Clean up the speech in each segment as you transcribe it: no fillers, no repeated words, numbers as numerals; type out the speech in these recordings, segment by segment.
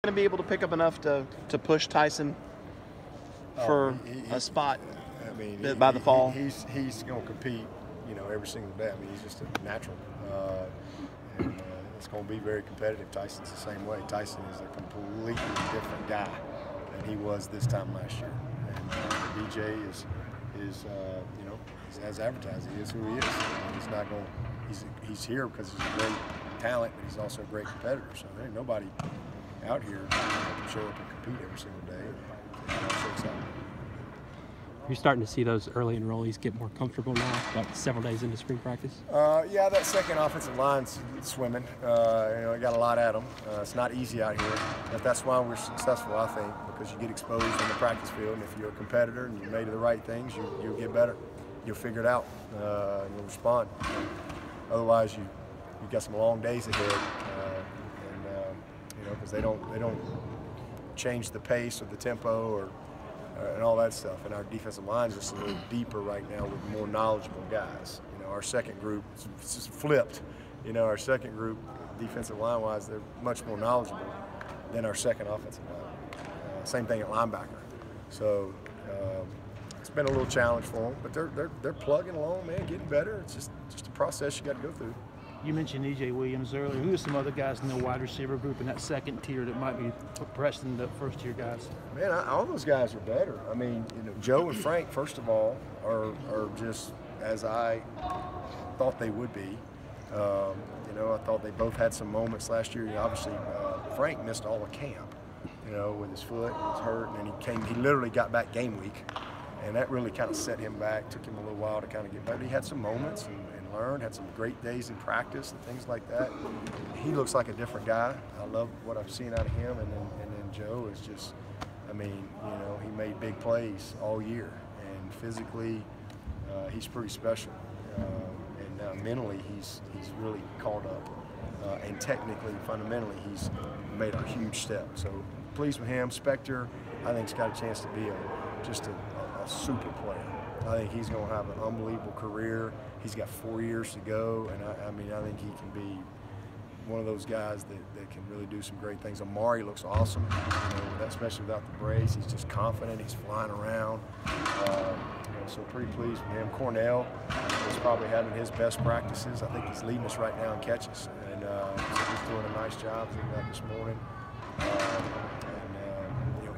going to be able to pick up enough to push Tyson for a spot by the fall? He's going to compete, every single day. I mean, he's just a natural. It's going to be very competitive. Tyson's the same way. Tyson is a completely different guy than he was this time last year. And DJ is as advertised. He is who he is. He's not going. He's here because he's a great talent, but he's also a great competitor. So there ain't nobody out here can show up and compete every single day. I'm so excited. You're starting to see those early enrollees get more comfortable now, about several days into spring practice? Yeah, that second offensive line's swimming. Got a lot at them. It's not easy out here, but that's why we're successful, I think, because you get exposed on the practice field, and if you're a competitor and you're made of the right things, you'll get better. You'll figure it out, and you'll respond. Otherwise, you got some long days ahead, because they don't change the pace or the tempo and all that stuff. And our defensive line is just a little deeper right now with more knowledgeable guys. Our second group is just flipped. Our second group, defensive line-wise, they're much more knowledgeable than our second offensive line. Same thing at linebacker. So it's been a little challenge for them, but they're plugging along, man, getting better. It's just a process you got to go through. You mentioned E.J. Williams earlier. Who are some other guys in the wide receiver group in that second tier that might be pressing the first tier guys? Man, all those guys are better. I mean, Joe and Frank, first of all, are just as I thought they would be. I thought they both had some moments last year. Obviously, Frank missed all of camp, with his foot. He was hurt, and then he literally got back game week. And that really kind of set him back. Took him a little while to kind of get back. But he had some moments and learned, had some great days in practice and things like that. He looks like a different guy. I love what I've seen out of him. And then Joe is just, he made big plays all year. And physically, he's pretty special. And mentally, he's really caught up. And technically, fundamentally, he's made a huge step. So pleased with him. Spector, I think, has got a chance to be just a super player. I think he's going to have an unbelievable career. He's got 4 years to go, and I think he can be one of those guys that can really do some great things. Amari looks awesome, especially without the brace. He's just confident. He's flying around. So pretty pleased with him. Cornell is probably having his best practices. I think he's leading us right now in catches, and so he's doing a nice job doing that this morning.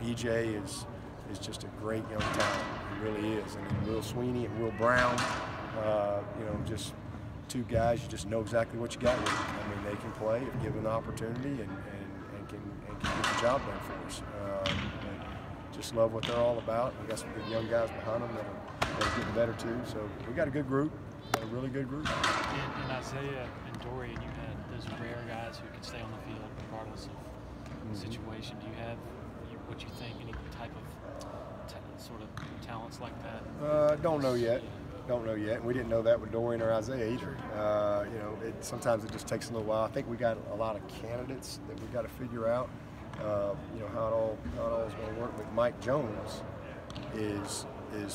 EJ is just a great young talent. He really is. And then Will Swinney and Will Brown, just two guys you just know exactly what you got with them. I mean, they can play if given the opportunity and can get the job done for us. Just love what they're all about. We got some good young guys behind them that are getting better too. So we got a good group, a really good group. In Isaiah and Dorian, you had those rare guys who can stay on the field regardless of the situation. Do you have what you think, any type of sort of talents like that? Don't know yet. We didn't know that with Dorian or Isaiah either. Sometimes it just takes a little while. I think we got a lot of candidates that we got to figure out. How it all is going to work. With Mike Jones is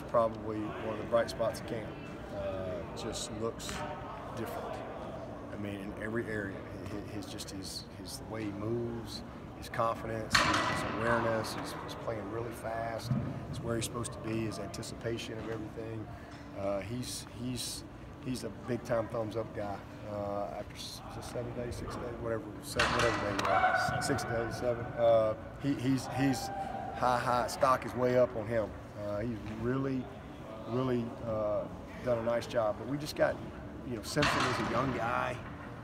probably one of the bright spots in camp. Just looks different. I mean, in every area, his the way he moves. His confidence, his awareness, he's playing really fast. It's where he's supposed to be, his anticipation of everything. He's a big time thumbs up guy. After 7 days, 6 days, whatever day, 6 days, 7. He's high. Stock is way up on him. He's really done a nice job. But we just got, Simpson is a young guy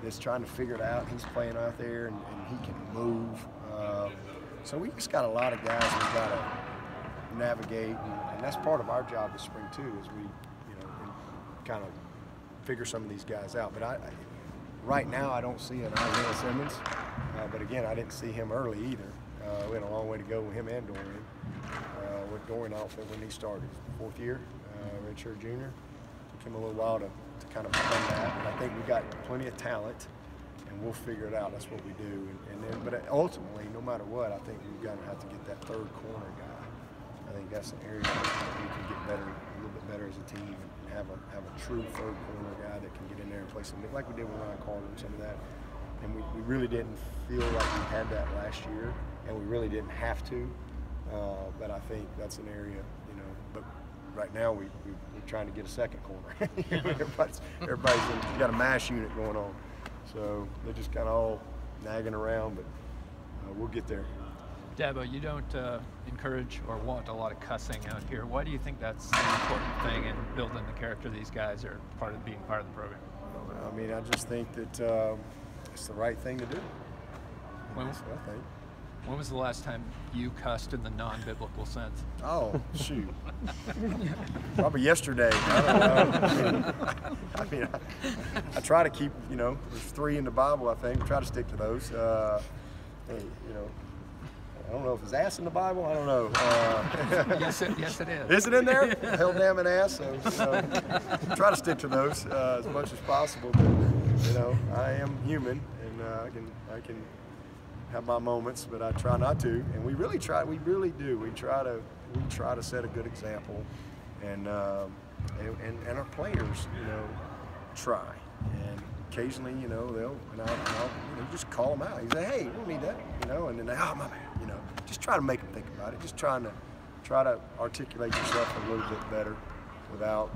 that's trying to figure it out. He's playing out there and he can move. So we just got a lot of guys we've got to navigate, and that's part of our job this spring too, is we, kind of figure some of these guys out. But right now I don't see an Isaiah Simmons, but again, I didn't see him early either. We had a long way to go with him and Dorian. With Dorian out there when he started, 4th year, redshirt junior. Took him a little while to kind of become that, but I think we got plenty of talent. And we'll figure it out. That's what we do. But ultimately, no matter what, I think we're going to have to get that third corner guy. I think that's an area that we can get better, a little bit better as a team, and have a true third corner guy that can get in there and play something like we did with Ryan Carter and some of that. And we really didn't feel like we had that last year. and we really didn't have to. But I think that's an area, but right now we're trying to get a second corner. everybody's got a mash unit going on. So they're just kind of all nagging around, but we'll get there. Dabo, you don't encourage or want a lot of cussing out here. Why do you think that's an important thing in building the character these guys are being part of the program? I mean, I just think that it's the right thing to do. That's what I think. When was the last time you cussed in the non-biblical sense? Oh, shoot. Probably yesterday. I mean, I try to keep, there's 3 in the Bible, I think. I try to stick to those. Hey, I don't know if it's ass in the Bible. I don't know. Yes, it is. Is it in there? Hell damn an ass. So, try to stick to those as much as possible. But, I am human, and I can have my moments, but I try not to. And we really try. We really do. We try to set a good example, and our players, try. And occasionally, they'll just call them out. You say, hey, we don't need that, and then they, oh my bad, just try to make them think about it. Just try to articulate yourself a little bit better without,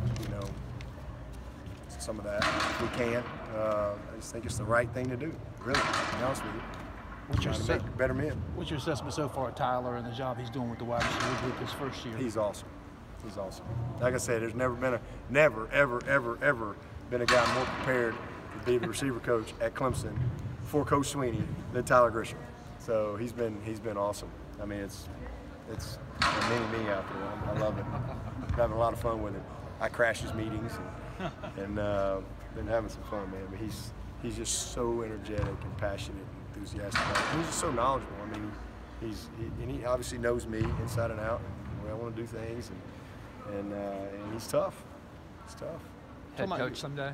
some of that if we can. I just think it's the right thing to do, really, to be honest with you. Trying to make better men. What's your assessment so far of Tyler and the job he's doing with the wide receiver group his first year? He's awesome. He's awesome. Like I said, there's never been ever been a guy more prepared to be the receiver coach at Clemson for Coach Swinney than Tyler Grisham. So he's been awesome. I mean, it's a mini-me out there. I love it. I'm having a lot of fun with him. I crash his meetings and been having some fun, man. But he's just so energetic and passionate and enthusiastic. And he's just so knowledgeable. I mean, he obviously knows me inside and out, and the way I want to do things, and he's tough. He's tough. Head coach someday?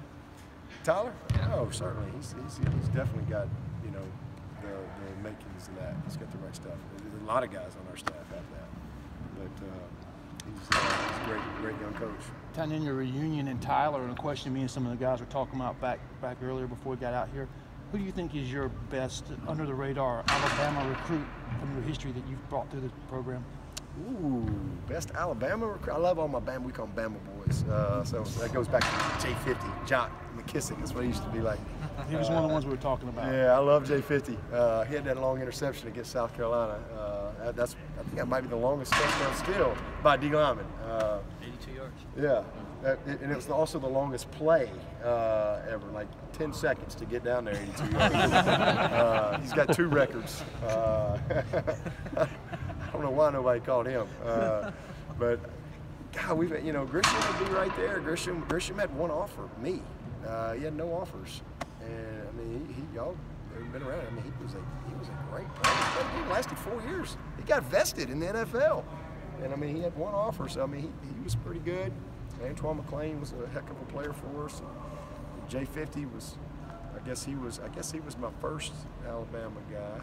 Tyler? Yeah. Oh, certainly. He's definitely got the makings of that. He's got the right stuff. There's a lot of guys on our staff have that, but he's a great young coach. Tying in your reunion and Tyler, and a question me and some of the guys were talking about back earlier before we got out here. Who do you think is your best under the radar Alabama recruit from your history that you've brought through the program? Ooh, best Alabama recruit. I love all my Bama. We call them Bama boys. So that goes back to J50, Jock McKissick. That's what he used to be like. He was one of the ones we were talking about. Yeah, I love J50. He had that long interception against South Carolina. I think that might be the longest touchdown still by D. Lyman. 82 yards. Yeah, and it was also the longest play ever, like 10 seconds to get down there, 82 yards. He's got 2 records. I don't know why nobody called him, but God, Grisham would be right there. Grisham had one offer, me. He had no offers, and I mean, y'all have been around. I mean, he was a great player. He lasted 4 years. He got vested in the NFL, and I mean, he had one offer. So I mean, he was pretty good. Antoine McClain was a heck of a player for us. J50 was, I guess he was my first Alabama guy.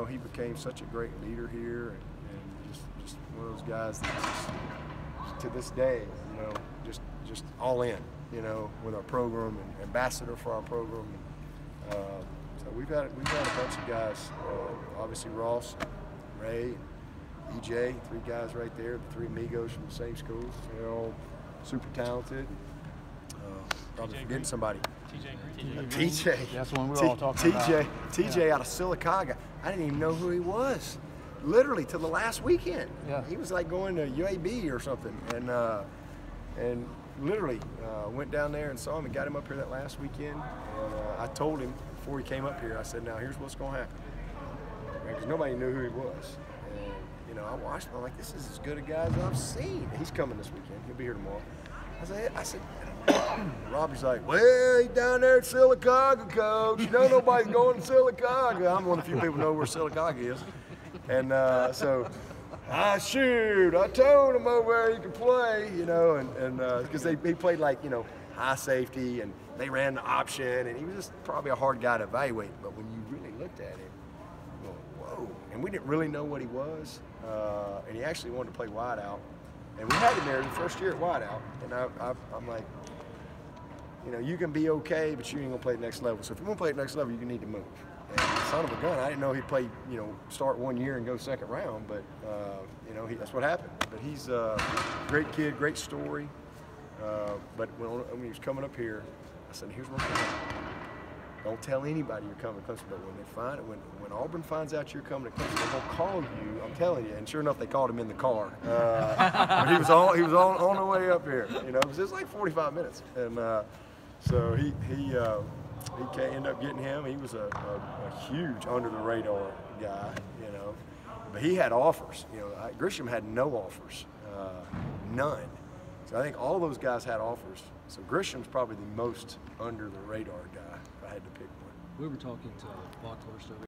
He became such a great leader here, and just one of those guys that just, to this day, just all in, with our program and ambassador for our program. So we've had a bunch of guys. Obviously Ross, Ray, EJ, 3 guys right there, the 3 amigos from the same school. They're all super talented. Probably forgetting somebody. TJ. That's the one we were all talking about. TJ out of Sylacauga. I didn't even know who he was, literally, till the last weekend. Yeah. He was like going to UAB or something, and literally went down there and saw him and got him up here that last weekend. And I told him before he came up here, I said, now here's what's going to happen. Because nobody knew who he was. And, I watched him. I'm like, this is as good a guy as I've seen. He's coming this weekend. He'll be here tomorrow. I said, Robbie's like, well, he's down there at Sylacauga, coach. Nobody's going to Sylacauga. I'm one of the few people who know where Sylacauga is. And shoot, I told him over there he could play, and because he played like, high safety, and they ran the option, and he was just probably a hard guy to evaluate. But when you really looked at him, you go, whoa. And we didn't really know what he was. And he actually wanted to play wide out. And we had him there the first year at wide out. And I'm like, you can be okay, but you ain't going to play the next level. So if you want to play the next level, you need to move. And son of a gun, I didn't know he'd play, start 1 year and go second round, but that's what happened. But he's a great kid, great story. But when he was coming up here, I said, here's what's going on. Don't tell anybody you're coming to Clemson, but when Auburn finds out you're coming to Clemson, they're gonna call you. I'm telling you. And sure enough, they called him in the car. But he was on the way up here. It was like 45 minutes, and so he ended up getting him. He was a huge under the radar guy, but he had offers. Grisham had no offers, none. So I think all those guys had offers. So Grisham's probably the most under the radar guy if I had to pick one. We were talking to Buckhurst over